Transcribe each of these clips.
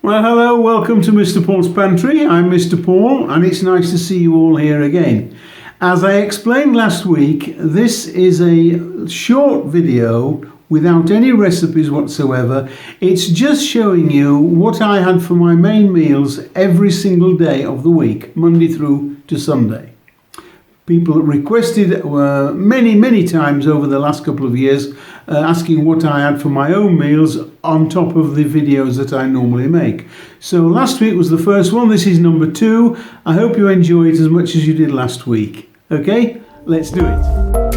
Well, hello, welcome to Mr. Paul's Pantry. I'm Mr. Paul, and it's nice to see you all here again. As I explained last week, this is a short video without any recipes whatsoever. It's just showing you what I had for my main meals every single day of the week, Monday through to Sunday. People requested many times over the last couple of years asking what I had for my own meals on top of the videos that I normally make. So last week was the first one. This is number 2. I hope you enjoy it as much as you did last week. Okay, let's do it.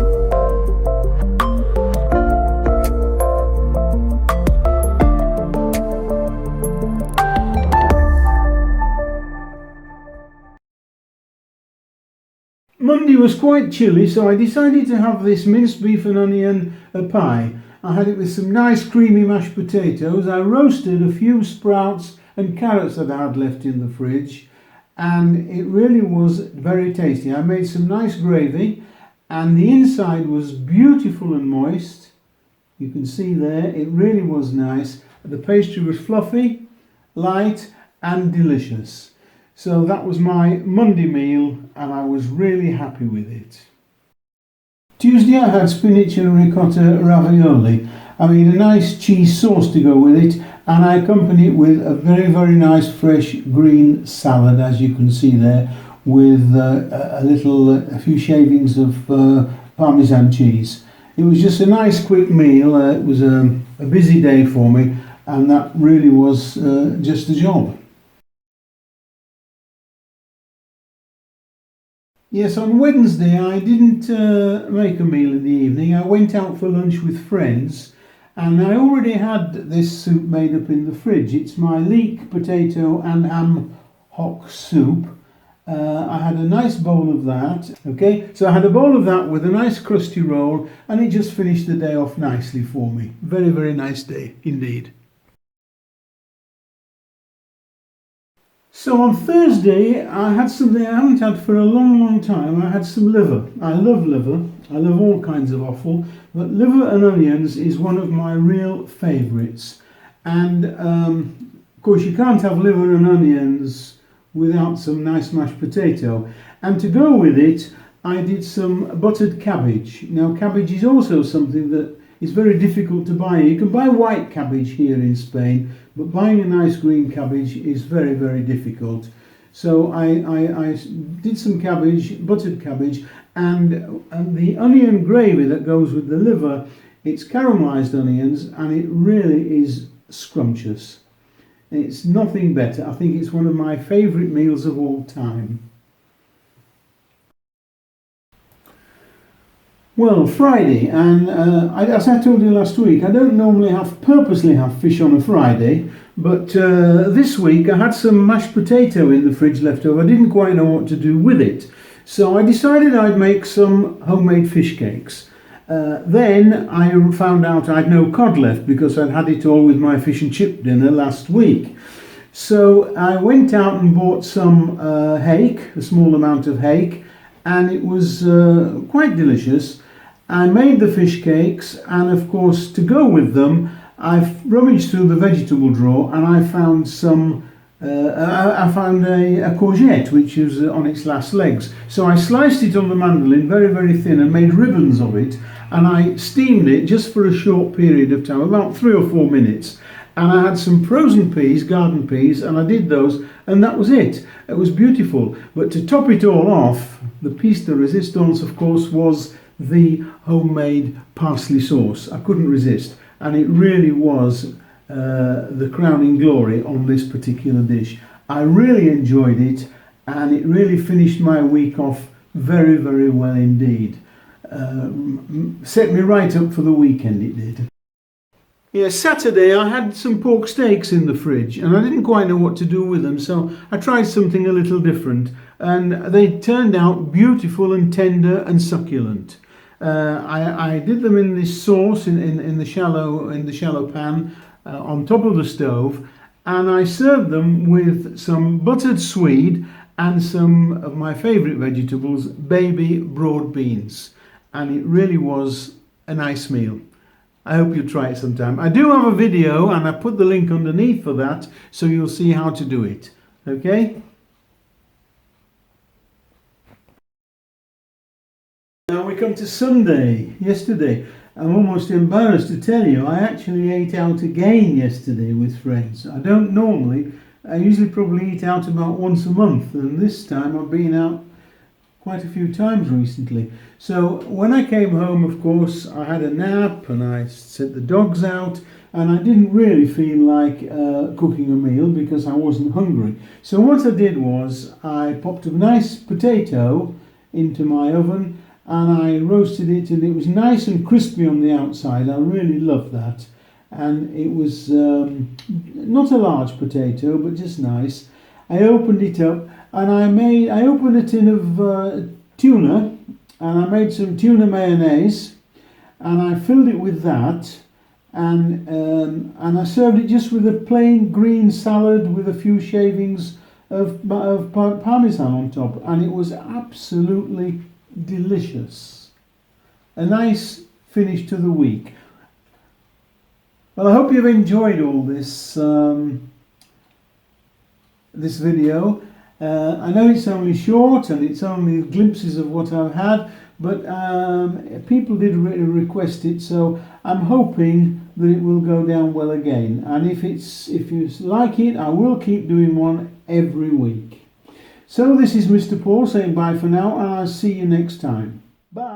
Monday was quite chilly, so I decided to have this minced beef and onion pie. I had it with some nice creamy mashed potatoes. I roasted a few sprouts and carrots that I had left in the fridge, and it really was very tasty. I made some nice gravy, and the inside was beautiful and moist. You can see there, it really was nice. The pastry was fluffy, light and delicious. So that was my Monday meal, and I was really happy with it. Tuesday I had spinach and ricotta ravioli. I made a nice cheese sauce to go with it, and I accompanied it with a very nice fresh green salad, as you can see there, with a few shavings of Parmesan cheese. It was just a nice quick meal. It was a busy day for me, and that really was just the job. Yes, on Wednesday I didn't make a meal in the evening. I went out for lunch with friends, and I already had this soup made up in the fridge. It's my leek, potato and ham hock soup. I had a nice bowl of that. Okay, so I had a bowl of that with a nice crusty roll, and it just finished the day off nicely for me. Very nice day indeed. So on Thursday I had something I haven't had for a long time. I had some liver. I love liver. I love all kinds of offal, but liver and onions is one of my real favourites. And of course you can't have liver and onions without some nice mashed potato. And to go with it, I did some buttered cabbage. Now cabbage is also something that is very difficult to buy. You can buy white cabbage here in Spain, but buying a nice green cabbage is very difficult. So I did some cabbage, buttered cabbage, and the onion gravy that goes with the liver. It's caramelized onions, and it really is scrumptious. It's nothing better. I think it's one of my favorite meals of all time. Well, Friday, and as I told you last week, I don't normally purposely have fish on a Friday, but this week I had some mashed potato in the fridge left over. I didn't quite know what to do with it, so I decided I'd make some homemade fish cakes. Then I found out I'd no cod left because I'd had it all with my fish and chip dinner last week. So I went out and bought some hake, a small amount of hake, and it was quite delicious. I made the fish cakes, and of course to go with them I rummaged through the vegetable drawer, and I found a courgette which is on its last legs. So I sliced it on the mandolin very thin and made ribbons of it, and I steamed it just for a short period of time, about 3 or 4 minutes. And I had some frozen peas, garden peas, and I did those, and that was it. It was beautiful. But to top it all off, the piece de resistance, of course, was the homemade parsley sauce. I couldn't resist, and it really was the crowning glory on this particular dish. I really enjoyed it, and it really finished my week off very well indeed. Set me right up for the weekend, it did. Yeah, Saturday I had some pork steaks in the fridge, and I didn't quite know what to do with them, so I tried something a little different, and they turned out beautiful and tender and succulent. I did them in this sauce in the shallow pan on top of the stove, and I served them with some buttered swede and some of my favourite vegetables, baby broad beans, and it really was a nice meal. I hope you'll try it sometime. I do have a video and I put the link underneath for that, so you'll see how to do it. Okay? Now we come to Sunday, yesterday. I'm almost embarrassed to tell you, I actually ate out again yesterday with friends. I don't normally, I usually probably eat out about once a month, and this time I've been out quite a few times recently. So when I came home, of course, I had a nap and I set the dogs out, and I didn't really feel like cooking a meal because I wasn't hungry. So what I did was I popped a nice potato into my oven and I roasted it, and it was nice and crispy on the outside. I really loved that. And it was not a large potato, but just nice. I opened it up and I opened a tin of tuna, and I made some tuna mayonnaise, and I filled it with that, and I served it just with a plain green salad with a few shavings of parmesan on top, and it was absolutely delicious. A nice finish to the week. Well, I hope you've enjoyed all this this video. I know it's only short and it's only glimpses of what I've had, but people did request it, so I'm hoping that it will go down well again. And if you like it, I will keep doing one every week. So this is Mr. Paul saying bye for now, and I'll see you next time.